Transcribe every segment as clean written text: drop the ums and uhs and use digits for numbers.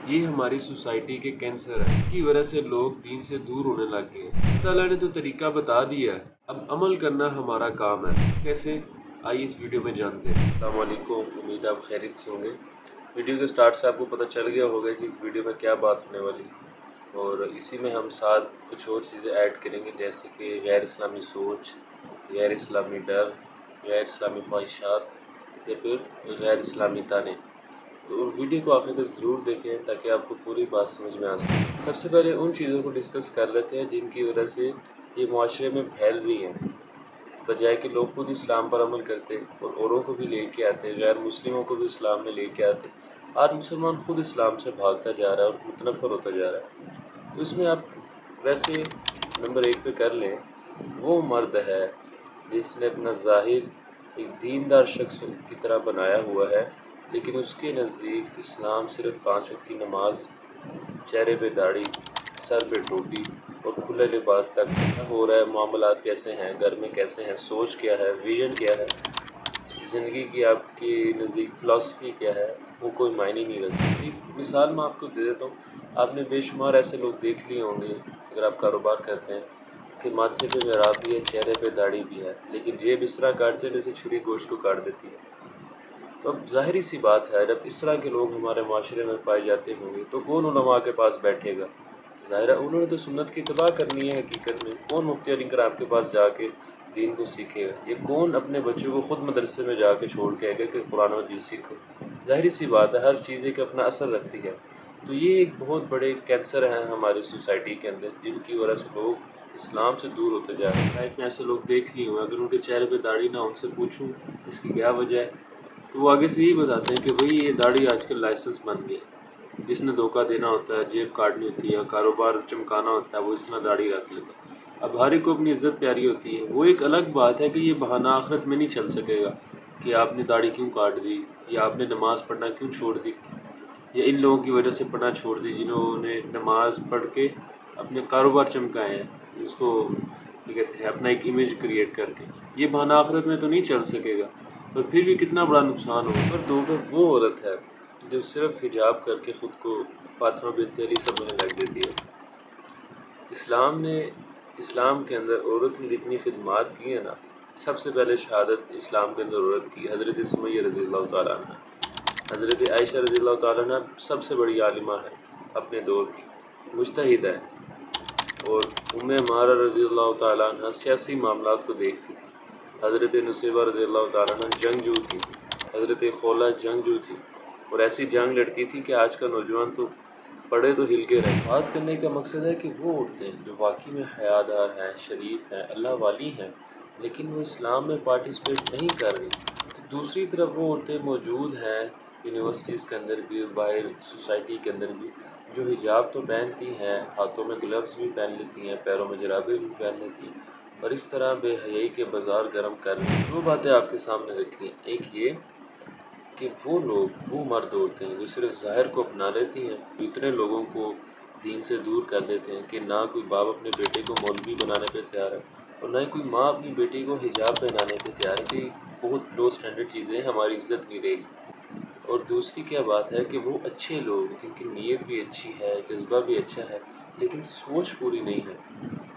یہ ہماری سوسائٹی کے کینسر ہے کی وجہ سے لوگ دین سے دور ہونے لگ گئے ہیں۔ اللہ تعالیٰ نے تو طریقہ بتا دیا ہے، اب عمل کرنا ہمارا کام ہے۔ کیسے؟ آئیے اس ویڈیو میں جانتے ہیں۔ السلام علیکم، امید آپ خیریت سے ہوں گے۔ ویڈیو کے سٹارٹ سے آپ کو پتہ چل گیا ہوگا کہ اس ویڈیو میں کیا بات ہونے والی ہے، اور اسی میں ہم ساتھ کچھ اور چیزیں ایڈ کریں گے، جیسے کہ غیر اسلامی سوچ، غیر اسلامی ڈر، غیر اسلامی خواہشات یا پھر غیر اسلامی تانے۔ تو ویڈیو کو آخر تک ضرور دیکھیں تاکہ آپ کو پوری بات سمجھ میں آ سکے۔ سب سے پہلے ان چیزوں کو ڈسکس کر لیتے ہیں جن کی وجہ سے یہ معاشرے میں پھیل رہی ہیں، بجائے کہ لوگ خود اسلام پر عمل کرتے اور اوروں کو بھی لے کے آتے، غیر مسلموں کو بھی اسلام میں لے کے آتے۔ آج مسلمان خود اسلام سے بھاگتا جا رہا ہے اور متنفر ہوتا جا رہا ہے۔ تو اس میں آپ ویسے نمبر 1 پہ کر لیں، وہ مرد ہے جس نے اپنا ظاہر ایک دیندار شخص کی طرح بنایا ہوا ہے، لیکن اس کے نزدیک اسلام صرف 5 وقت کی نماز، چہرے پہ داڑھی، سر پہ ٹوپی اور کھلے لباس تک کیا ہو رہا ہے، معاملات کیسے ہیں، گھر میں کیسے ہیں، سوچ کیا ہے، ویژن کیا ہے، زندگی کی آپ کی نزدیک فلسفی کیا ہے، وہ کوئی معنی نہیں رکھتی۔ ایک مثال میں آپ کو دے دیتا ہوں، آپ نے بے شمار ایسے لوگ دیکھ لیے ہوں گے اگر آپ کاروبار کرتے ہیں کہ ماتھے پہ محراب بھی ہے، چہرے پہ داڑھی بھی ہے، لیکن جیب اس طرح کاٹتے ہیں جیسے چھری گوشت کو کاٹ دیتی ہے۔ تو اب ظاہری سی بات ہے، جب اس طرح کے لوگ ہمارے معاشرے میں پائے جاتے ہوں گے تو کون علماء کے پاس بیٹھے گا؟ ظاہر ہے انہوں نے تو سنت کی اتباع کرنی ہے۔ حقیقت میں کون مفتی علی کرام کے پاس جا کے دین کو سیکھے گا؟ یہ کون اپنے بچوں کو خود مدرسے میں جا کے چھوڑ کے آئے گا کہ قرآن و حدیث سیکھو؟ ظاہری سی بات ہے، ہر چیز ایک اپنا اثر رکھتی ہے۔ تو یہ ایک بہت بڑے کینسر ہیں ہماری سوسائٹی کے اندر، جن کی وجہ سے لوگ اسلام سے دور ہوتے جا رہے ہیں۔ لائف میں ایسے لوگ دیکھ لیے ہوں، اگر ان کے چہرے پہ داڑھی نہ ہو، ان سے پوچھوں اس کی کیا وجہ ہے، تو وہ آگے سے یہی بتاتے ہیں کہ بھئی یہ داڑھی آج کل لائسنس بن گئی ہے۔ جس نے دھوکہ دینا ہوتا ہے، جیب کاٹنی ہوتی ہے، کاروبار چمکانا ہوتا ہے، وہ اس طرح داڑھی رکھ لیتا ہے۔ اب ہر ایک کو اپنی عزت پیاری ہوتی ہے۔ وہ ایک الگ بات ہے کہ یہ بہانہ آخرت میں نہیں چل سکے گا کہ آپ نے داڑھی کیوں کاٹ دی، یا آپ نے نماز پڑھنا کیوں چھوڑ دی، یا ان لوگوں کی وجہ سے پڑھنا چھوڑ دی جنہوں نے نماز پڑھ کے اپنے کاروبار چمکائے ہیں، اس کو کیا کہتے ہیں، اپنا ایک امیج کریٹ کر کے۔ یہ بہانہ آخرت میں تو نہیں چل سکے گا، اور پھر بھی کتنا بڑا نقصان ہوگا۔ نمبر 2 پہ وہ عورت ہے جو صرف حجاب کر کے خود کو فاطمہ بنت علی سمجھنے لگ دیتی ہے۔ اسلام کے اندر عورت نے جتنی خدمات کی ہیں نا، سب سے پہلے شہادت اسلام کے اندر عورت کی حضرت سمیہ رضی اللہ تعالیٰ عنہ۔ حضرت عائشہ رضی اللہ تعالیٰ عنہ سب سے بڑی عالمہ ہے اپنے دور کی، مجتہدہ ہے، اور ام عمارہ رضی اللہ تعالیٰ عنہ سیاسی معاملات کو دیکھتی تھی۔ حضرت نصیبہ رضی اللہ تعالیٰ عنہ جنگجو تھی، حضرت خولہ جنگجو تھی، اور ایسی جنگ لڑتی تھی کہ آج کا نوجوان تو پڑھے تو ہل کے رہے۔ بات کرنے کا مقصد ہے کہ وہ عورتیں جو واقعی میں حیادار ہیں، شریف ہیں، اللہ والی ہیں، لیکن وہ اسلام میں پارٹیسپیٹ نہیں کر رہی۔ تو دوسری طرف وہ عورتیں موجود ہیں یونیورسٹیز کے اندر بھی، باہر سوسائٹی کے اندر بھی، جو حجاب تو پہنتی ہیں، ہاتھوں میں گلوز بھی پہن لیتی ہیں، پیروں میں جرابے بھی پہن لیتی ہیں، اور اس طرح بے حیائی کے بازار گرم کر رہی ہیں۔ دو باتیں آپ کے سامنے رکھی ہیں، ایک یہ کہ وہ لوگ، وہ مرد ہوتے ہیں جو صرف ظاہر کو اپنا لیتی ہیں، اتنے لوگوں کو دین سے دور کر دیتے ہیں کہ نہ کوئی باپ اپنے بیٹے کو مولوی بنانے پہ تیار ہے، اور نہ ہی کوئی ماں اپنی بیٹی کو حجاب پہنانے پہ تیار ہے، کہ بہت لو سٹینڈرڈ چیزیں، ہماری عزت نہیں رہے گی۔ اور دوسری کیا بات ہے کہ وہ اچھے لوگ جن کی نیت بھی اچھی ہے، جذبہ بھی اچھا ہے، لیکن سوچ پوری نہیں ہے۔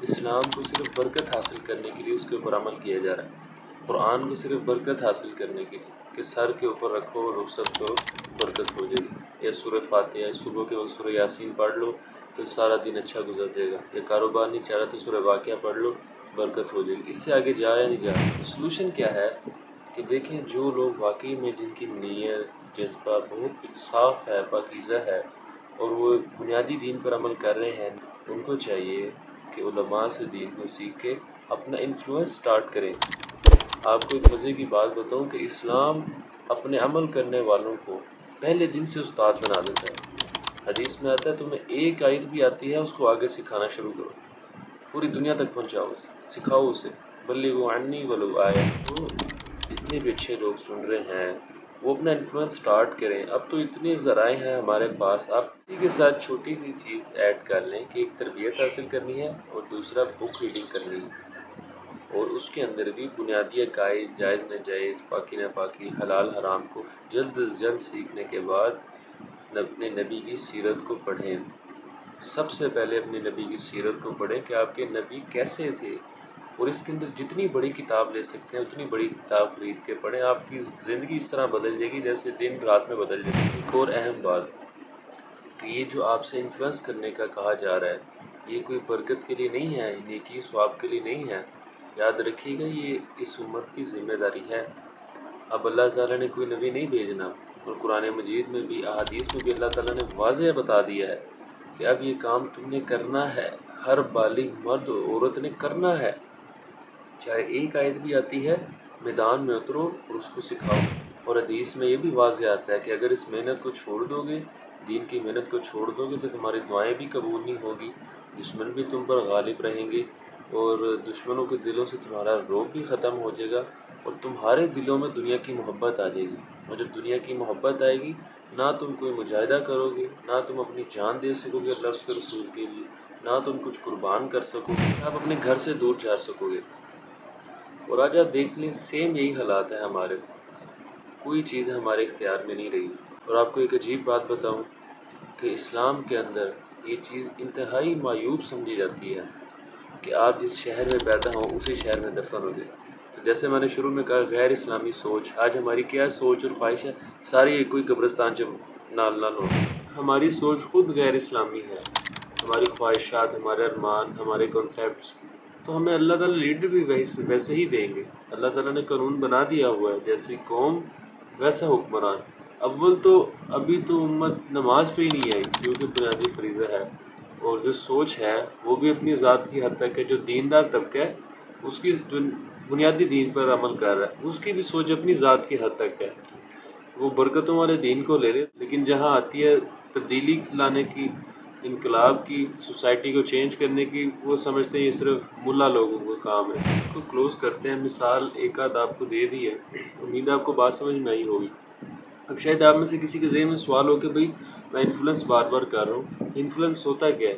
اسلام کو صرف برکت حاصل کرنے کے لیے اس کے اوپر عمل کیا جا رہا ہے، قرآن کو صرف برکت حاصل کرنے کے لیے کہ سر کے اوپر رکھو اور رخصت کرو، برکت ہو جائے گی، یا سورہ فاتحہ صبح کے وقت سورہ یاسین پڑھ لو تو سارا دن اچھا گزر جائے گا، یا کاروبار نہیں چاہ رہا تو سورہ واقعہ پڑھ لو، برکت ہو جائے گی۔ اس سے آگے جا یا نہیں جا؟ سلوشن کیا ہے کہ دیکھیں، جو لوگ واقعی میں جن کی نیت، جذبہ بہت صاف ہے، پاکیزہ ہے، اور وہ بنیادی دین پر عمل کر رہے ہیں، ان کو چاہیے کہ علماء سے دین کو سیکھ کے اپنا انفلوئنس سٹارٹ کریں۔ آپ کو ایک مزے کی بات بتاؤں کہ اسلام اپنے عمل کرنے والوں کو پہلے دن سے استاد بنا دیتا ہے۔ حدیث میں آتا ہے تمہیں ایک آیت بھی آتی ہے اس کو آگے سکھانا شروع کرو، پوری دنیا تک پہنچاؤ اسے، سکھاؤ اسے، بلغوا عنی ولو آیہ۔ تو جتنے بھی اچھے لوگ سن رہے ہیں وہ اپنا انفلوئنس سٹارٹ کریں۔ اب تو اتنے ذرائع ہیں ہمارے پاس، آپ اسی کے ساتھ چھوٹی سی چیز ایڈ کر لیں کہ ایک تربیت حاصل کرنی ہے اور دوسرا بک ریڈنگ کرنی ہے، اور اس کے اندر بھی بنیادی عقائد، جائز ناجائز، پاکی ناپاکی، حلال حرام کو جلد از جلد سیکھنے کے بعد اپنے نبی کی سیرت کو پڑھیں، سب سے پہلے اپنے نبی کی سیرت کو پڑھیں کہ آپ کے نبی کیسے تھے، اور اس کے اندر جتنی بڑی کتاب لے سکتے ہیں اتنی بڑی کتاب خرید کے پڑھیں. آپ کی زندگی اس طرح بدل جائے گی جیسے دن رات میں بدل جائے گی. ایک اور اہم بات کہ یہ جو آپ سے انفلوئنس کرنے کا کہا جا رہا ہے یہ کوئی برکت کے لیے نہیں ہے، نیکی ثواب کے لیے نہیں ہے. یاد رکھیے گا یہ اس امت کی ذمہ داری ہے. اب اللہ تعالیٰ نے کوئی نبی نہیں بھیجنا، اور قرآن مجید میں بھی احادیث میں بھی اللہ تعالیٰ نے واضح بتا دیا ہے کہ اب یہ کام تم نے کرنا ہے، ہر بالغ مرد و عورت نے کرنا ہے. چاہے ایک آیت بھی آتی ہے میدان میں اترو اور اس کو سکھاؤ. اور حدیث میں یہ بھی واضح آتا ہے کہ اگر اس محنت کو چھوڑ دو گے، دین کی محنت کو چھوڑ دو گے تو تمہاری دعائیں بھی قبول نہیں ہوگی، دشمن بھی تم پر غالب رہیں گے، اور دشمنوں کے دلوں سے تمہارا رعب بھی ختم ہو جائے گا، اور تمہارے دلوں میں دنیا کی محبت آ جائے گی. اور جب دنیا کی محبت آئے گی نہ تم کوئی مجاہدہ کرو گے، نہ تم اپنی جان دے سکو گے اللہ کے رسول کے لیے، نہ تم کچھ قربان کر سکو گے، نہ آپ اپنے گھر سے دور جا سکو گے. اور آج آپ دیکھ لیں سیم یہی حالات ہیں ہمارے، کوئی چیز ہمارے اختیار میں نہیں رہی. اور آپ کو ایک عجیب بات بتاؤں کہ اسلام کے اندر یہ چیز انتہائی معیوب سمجھی جاتی ہے کہ آپ جس شہر میں پیدا ہوں اسی شہر میں دفن ہو گئے. تو جیسے میں نے شروع میں کہا غیر اسلامی سوچ، آج ہماری کیا سوچ اور خواہش ہے، ساری ایک کوئی قبرستان جب نال نال ہو. ہماری سوچ خود غیر اسلامی ہے، ہماری خواہشات، ہمارے ارمان، ہمارے کنسیپٹس. تو ہمیں اللہ تعالیٰ لیڈر بھی ویسے ہی دیں گے. اللہ تعالیٰ نے قانون بنا دیا ہوا ہے، جیسی قوم ویسا حکمران. اول تو ابھی تو امت نماز پہ ہی نہیں آئی جو کہ بنیادی فریضہ ہے، اور جو سوچ ہے وہ بھی اپنی ذات کی حد تک ہے. جو دیندار طبقہ ہے اس کی جو بنیادی دین پر عمل کر رہا ہے اس کی بھی سوچ اپنی ذات کی حد تک ہے، وہ برکتوں والے دین کو لے لے. لیکن جہاں آتی ہے تبدیلی لانے کی، انقلاب کی، سوسائٹی کو چینج کرنے کی، وہ سمجھتے ہیں یہ صرف ملا لوگوں کا کام ہے. اس کو کلوز کرتے ہیں. مثال ایک آدھ آپ کو دے دی ہے، امید آپ کو بات سمجھ میں آئی ہوگی. اب شاید آپ میں سے کسی کے ذہن میں سوال ہو کہ بھئی میں انفلوئنس بار بار کر رہا ہوں، انفلوئنس ہوتا کیا ہے؟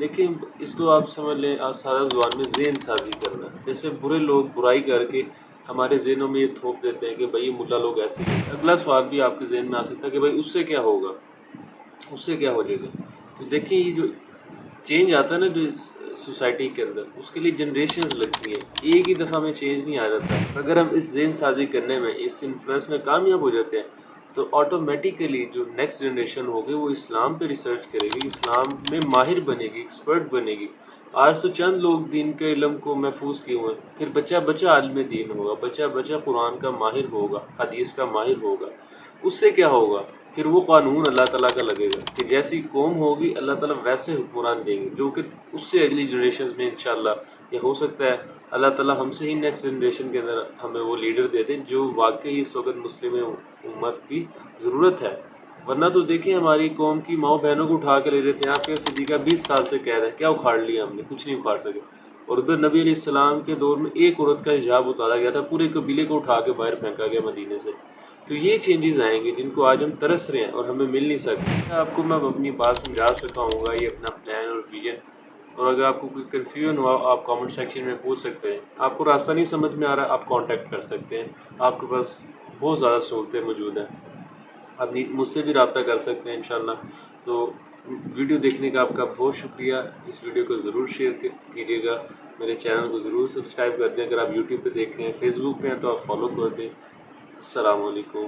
دیکھیں اس کو آپ سمجھ لیں سادہ زبان میں ذہن سازی کرنا. جیسے برے لوگ برائی کر کے ہمارے ذہنوں میں یہ تھوپ دیتے ہیں کہ بھئی یہ ملا لوگ ایسے ہیں. اگلا سوال بھی آپ کے ذہن میں آ سکتا ہے کہ بھئی اس سے کیا ہوگا، اس سے کیا ہو جائے گا. تو دیکھیں یہ جو چینج آتا ہے نا جو سوسائٹی کے اندر، اس کے لیے جنریشنز لگتی ہیں، ایک ہی دفعہ میں چینج نہیں آ جاتا. اگر ہم اس ذہن سازی کرنے میں، اس انفلوئنس میں کامیاب ہو جاتے ہیں تو آٹومیٹیکلی جو نیکسٹ جنریشن ہوگی وہ اسلام پہ ریسرچ کرے گی، اسلام میں ماہر بنے گی، ایکسپرٹ بنے گی. آج تو چند لوگ دین کے علم کو محفوظ کیے ہوئے ہیں، پھر بچہ بچہ عالم دین ہوگا، بچہ بچہ قرآن کا ماہر ہوگا، حدیث کا ماہر ہوگا. اس سے کیا ہوگا؟ پھر وہ قانون اللہ تعالیٰ کا لگے گا کہ جیسی قوم ہوگی اللہ تعالیٰ ویسے حکمران دیں گے، جو کہ اس سے اگلی جنریشنز میں انشاءاللہ یہ ہو سکتا ہے اللہ تعالیٰ ہم سے ہی نیکسٹ جنریشن کے اندر ہمیں وہ لیڈر دے دیں جو واقعی اس وقت مسلم امت کی ضرورت ہے. ورنہ تو دیکھیں ہماری قوم کی ماؤں بہنوں کو اٹھا کے لے لیتے ہیں. آپ کے صدیقہ 20 سال سے قید ہے، کیا اکھاڑ لیا ہم نے؟ کچھ نہیں اکھاڑ سکے. اور ادھر نبی علیہ السلام کے دور میں ایک عورت کا حجاب اتارا گیا تھا، پورے قبیلے کو اٹھا کے باہر پھینکا گیا مدینے سے. تو یہ چینجز آئیں گے جن کو آج ہم ترس رہے ہیں اور ہمیں مل نہیں سکتے. آپ کو میں اپنی بات سمجھا سکا ہوں گا، یہ اپنا پلان اور ویژن. اور اگر آپ کو کوئی کنفیوژن ہوا آپ کامنٹ سیکشن میں پوچھ سکتے ہیں. آپ کو راستہ نہیں سمجھ میں آ رہا آپ کانٹیکٹ کر سکتے ہیں، آپ کے پاس بہت زیادہ سہولتیں موجود ہیں، آپ مجھ سے بھی رابطہ کر سکتے ہیں انشاءاللہ. تو ویڈیو دیکھنے کا آپ کا بہت شکریہ. اس ویڈیو کو ضرور شیئر کیجیے گا، میرے چینل کو ضرور سبسکرائب کر دیں. اگر آپ یوٹیوب پہ دیکھ رہے ہیں، فیس بک پہ ہیں تو آپ فالو کر دیں. السلام علیکم.